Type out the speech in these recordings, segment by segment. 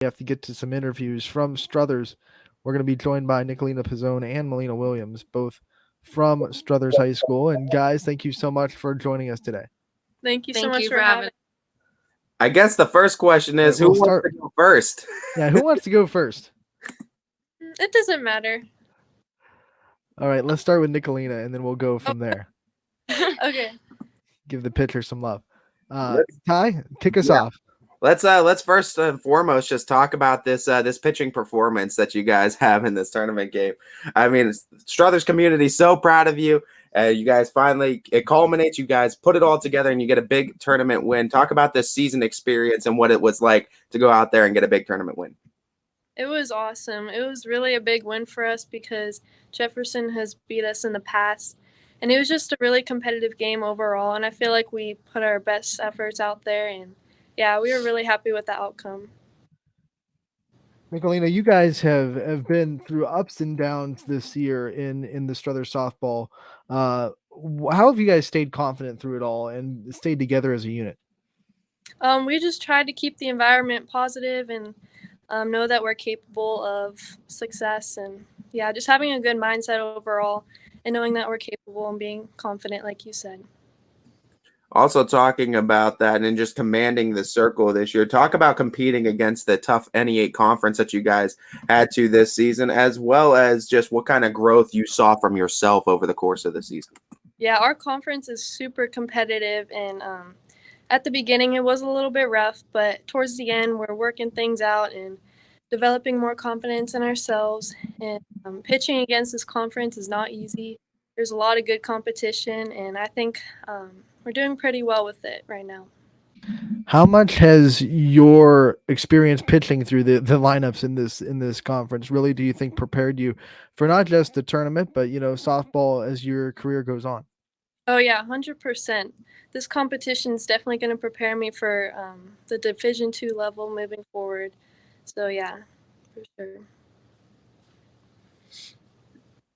have to get to some interviews from Struthers. We're going to be joined by Nicolina Pezzone and Melina Williams, both from Struthers High School. And guys, thank you so much for joining us today. Thank you so much for having. I guess the first question is, who wants to go first? Yeah, who wants to go first? It doesn't matter. All right, let's start with Nicolina, and then we'll go from there. Okay. Give the pitcher some love. Ty, kick us off. Let's first and foremost just talk about this pitching performance that you guys have in this tournament game. I mean, Strothers community so proud of you. You guys finally, it culminates. You guys put it all together and you get a big tournament win. Talk about this season experience and what it was like to go out there and get a big tournament win. It was awesome. It was really a big win for us because Jefferson has beat us in the past. And it was just a really competitive game overall. And I feel like we put our best efforts out there. And yeah, we were really happy with the outcome. Nicolina, you guys have been through ups and downs this year in the Struthers softball. How have you guys stayed confident through it all and stayed together as a unit? We just tried to keep the environment positive and know that we're capable of success. And yeah, just having a good mindset overall and knowing that we're capable and being confident, like you said. Also talking about that and just commanding the circle this year, talk about competing against the tough NE8 conference that you guys had to this season, as well as just what kind of growth you saw from yourself over the course of the season. Yeah, our conference is super competitive, and at the beginning it was a little bit rough, but towards the end we're working things out and developing more confidence in ourselves. And pitching against this conference is not easy. There's a lot of good competition, and I think we're doing pretty well with it right now. How much has your experience pitching through the lineups in this conference really, do you think, prepared you for not just the tournament, but softball as your career goes on? Oh yeah, 100%. This competition is definitely going to prepare me for the Division II level moving forward. So yeah, for sure.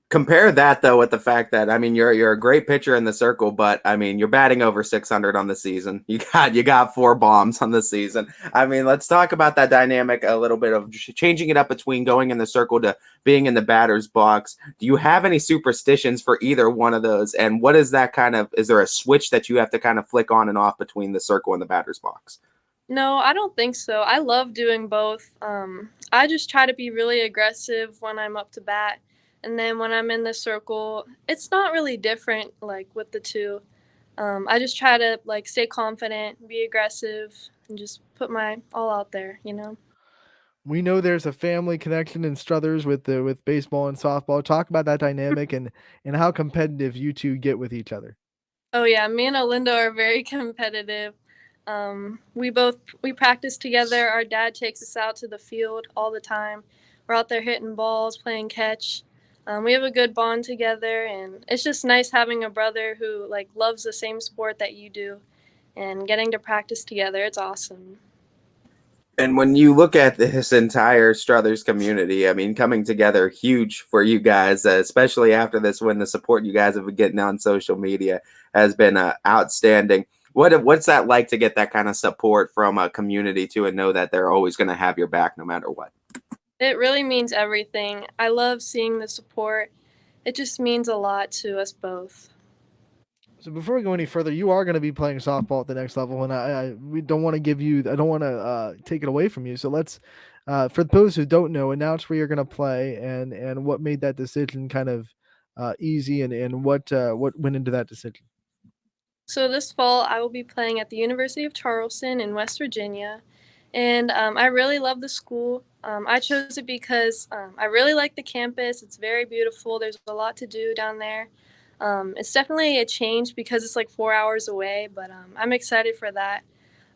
Compare that though with the fact that, I mean, you're a great pitcher in the circle, but I mean, you're batting over 600 on the season. You got 4 bombs on the season. I mean, let's talk about that dynamic a little bit of changing it up between going in the circle to being in the batter's box. Do you have any superstitions for either one of those? And what is that is there a switch that you have to kind of flick on and off between the circle and the batter's box? No, I don't think so. I love doing both. I just try to be really aggressive when I'm up to bat. And then when I'm in the circle, it's not really different, like, with the two. I just try to, like, stay confident, be aggressive, and just put my all out there, We know there's a family connection in Struthers with baseball and softball. Talk about that dynamic and how competitive you two get with each other. Oh, yeah. Me and Olinda are very competitive. We practice together. Our dad takes us out to the field all the time. We're out there hitting balls, playing catch. We have a good bond together, and it's just nice having a brother who loves the same sport that you do and getting to practice together. It's awesome. And when you look at this entire Struthers community, I mean, coming together, huge for you guys, especially after this win. The support you guys have been getting on social media has been outstanding. What's that like to get that kind of support from a community too, and know that they're always going to have your back no matter what? It really means everything. I love seeing the support. It just means a lot to us both. So before we go any further, you are going to be playing softball at the next level, and we don't want to I don't want to take it away from you. So let's, for those who don't know, announce where you're going to play and what made that decision kind of easy and what went into that decision. So this fall, I will be playing at the University of Charleston in West Virginia. And I really love the school. I chose it because I really like the campus. It's very beautiful. There's a lot to do down there. It's definitely a change because it's 4 hours away, but I'm excited for that.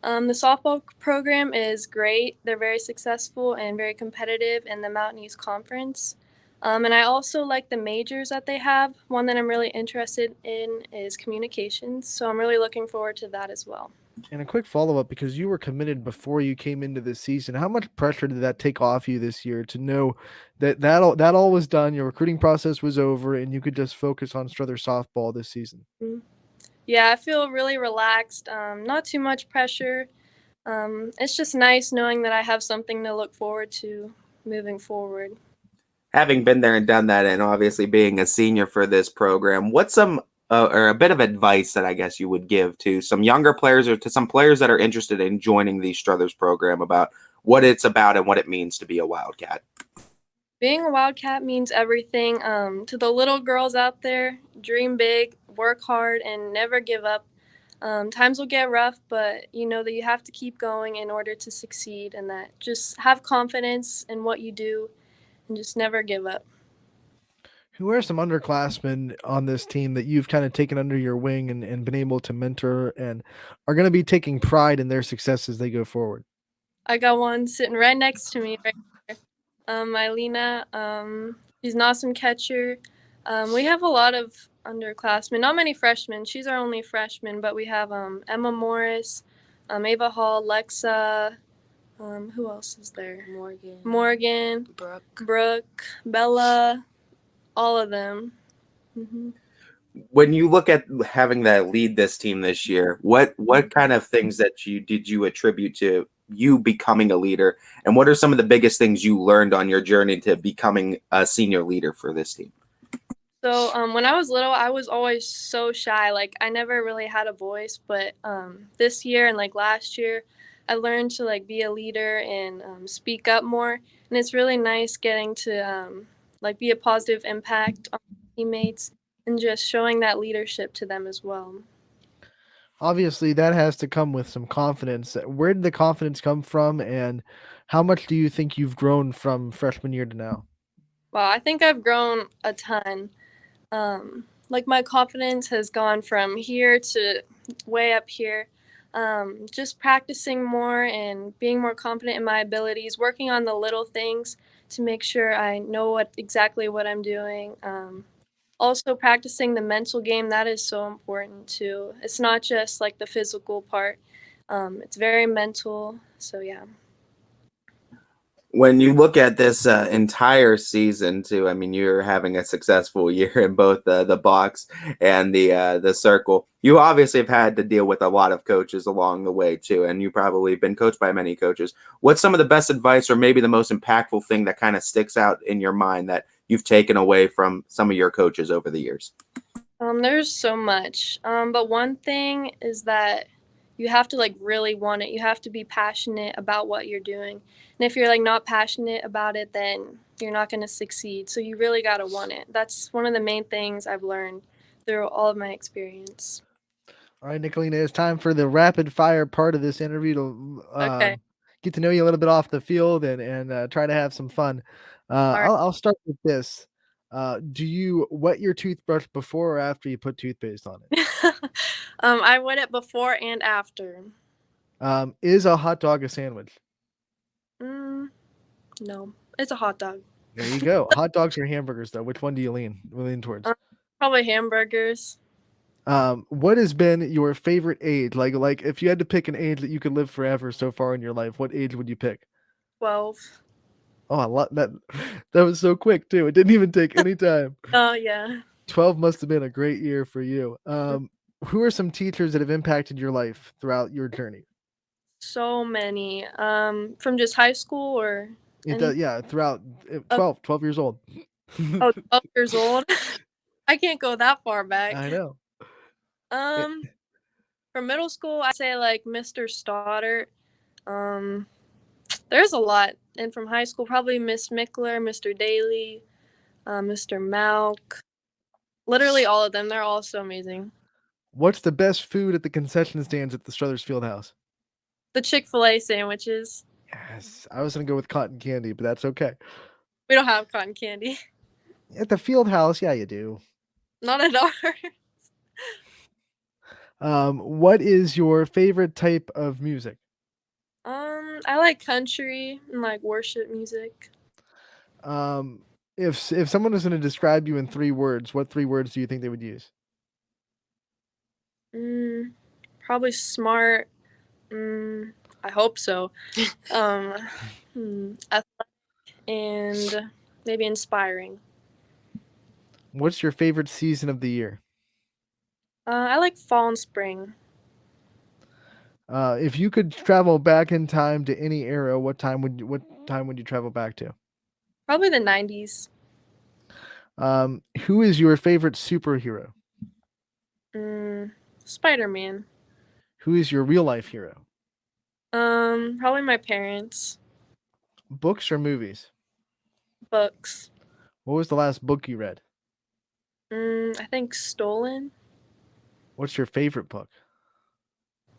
The softball program is great. They're very successful and very competitive in the Mountain East Conference. And I also like the majors that they have. One that I'm really interested in is communications, so I'm really looking forward to that as well. And a quick follow-up, because you were committed before you came into this season, how much pressure did that take off you this year to know that all was done, your recruiting process was over, and you could just focus on Struthers softball this season? Yeah, I feel really relaxed. Not too much pressure. It's just nice knowing that I have something to look forward to moving forward. Having been there and done that, and obviously being a senior for this program, what's some or a bit of advice that I guess you would give to some younger players or to some players that are interested in joining the Strothers program about what it's about and what it means to be a Wildcat? Being a Wildcat means everything. To the little girls out there, dream big, work hard, and never give up. Times will get rough, but you know that you have to keep going in order to succeed, and that just have confidence in what you do and just never give up. Who are some underclassmen on this team that you've kind of taken under your wing and been able to mentor and are going to be taking pride in their success as they go forward? I got one sitting right next to me right here. Nicolina, she's an awesome catcher. We have a lot of underclassmen, not many freshmen. She's our only freshman, but we have Emma Morris, Ava Hall, Lexa. Who else is there? Morgan, Brooke, Bella, all of them. Mm-hmm. When you look at having that lead this team this year, what kind of things that you attribute to you becoming a leader, and what are some of the biggest things you learned on your journey to becoming a senior leader for this team? So when I was little, I was always so shy. Like I never really had a voice, but this year and like last year, I learned to like be a leader and speak up more. And it's really nice getting to like be a positive impact on teammates and just showing that leadership to them as well. Obviously, that has to come with some confidence. Where did the confidence come from, and how much do you think you've grown from freshman year to now? Well, I think I've grown a ton. Like my confidence has gone from here to way up here. Just practicing more and being more confident in my abilities, working on the little things to make sure I know exactly what I'm doing. Also practicing the mental game, that is so important too. It's not just like the physical part. It's very mental. So yeah. When you look at this entire season, too, I mean, you're having a successful year in both the box and the circle. You obviously have had to deal with a lot of coaches along the way, too, and you probably been coached by many coaches. What's some of the best advice, or maybe the most impactful thing that kind of sticks out in your mind that you've taken away from some of your coaches over the years? There's so much. But one thing is that you have to like really want it. You have to be passionate about what you're doing. And if you're like not passionate about it, then you're not going to succeed. So you really got to want it. That's one of the main things I've learned through all of my experience. All right, Nicolina, it's time for the rapid fire part of this interview to Okay. get to know you a little bit off the field and try to have some fun. All right. I'll start with this. Do you wet your toothbrush before or after you put toothpaste on it? I wet it before and after. Is a hot dog a sandwich? No, it's a hot dog. There you go. Hot dogs or hamburgers, though? Which one do you lean towards? Probably hamburgers. What has been your favorite age? Like if you had to pick an age that you could live forever so far in your life, what age would you pick? 12. Oh, I love that. That was so quick too. It didn't even take any time. Oh, yeah. 12 must have been a great year for you. Who are some teachers that have impacted your life throughout your journey? So many. From just high school or Yeah, throughout 12 years old. 12 years old. I can't go that far back. I know. From middle school, I say like Mr. Stoddard. There's a lot. And from high school, probably Miss Mickler, Mr. Daly, Mr. Malk. Literally all of them. They're all so amazing. What's the best food at the concession stands at the Strothers Fieldhouse? The Chick-fil-A sandwiches. Yes, I was gonna go with cotton candy, but that's okay. We don't have cotton candy. At the Fieldhouse, yeah, you do. Not at ours. What is your favorite type of music? I like country and like worship music. If someone was going to describe you in 3 words, what 3 words do you think they would use? Probably smart. I hope so. Athletic and maybe inspiring. What's your favorite season of the year? I like fall and spring. If you could travel back in time to any era, what time would you travel back to? Probably the 90s. Who is your favorite superhero? Spider-Man. Who is your real life hero? Probably my parents. Books or movies? Books. What was the last book you read? I think Stolen. What's your favorite book?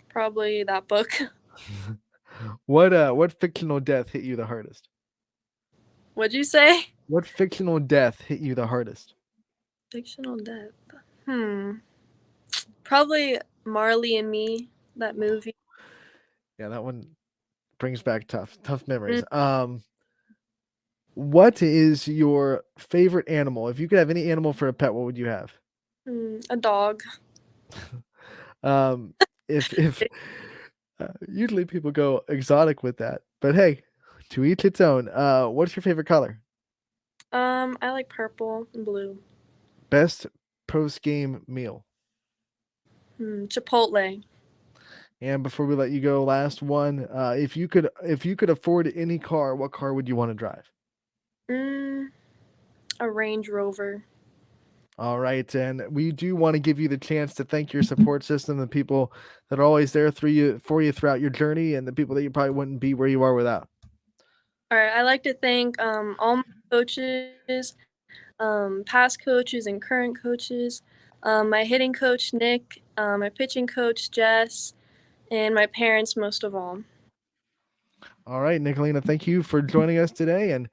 Probably that book. What fictional death hit you the hardest? What'd you say? What fictional death hit you the hardest? Fictional death. Probably Marley and Me, that movie. Yeah, that one brings back tough memories. What is your favorite animal? If you could have any animal for a pet, what would you have? A dog. If usually people go exotic with that, but hey, to each its own. What's your favorite color? I like purple and blue. Best post game meal. Chipotle. And before we let you go, last one. If you could afford any car, what car would you want to drive? A Range Rover. All right, and we do want to give you the chance to thank your support system, the people that are always there for you throughout your journey, and the people that you probably wouldn't be where you are without. All right, I'd like to thank all my coaches, past coaches and current coaches, my hitting coach Nick, my pitching coach Jess, and my parents most of all. All right, Nicolina, thank you for joining us today, and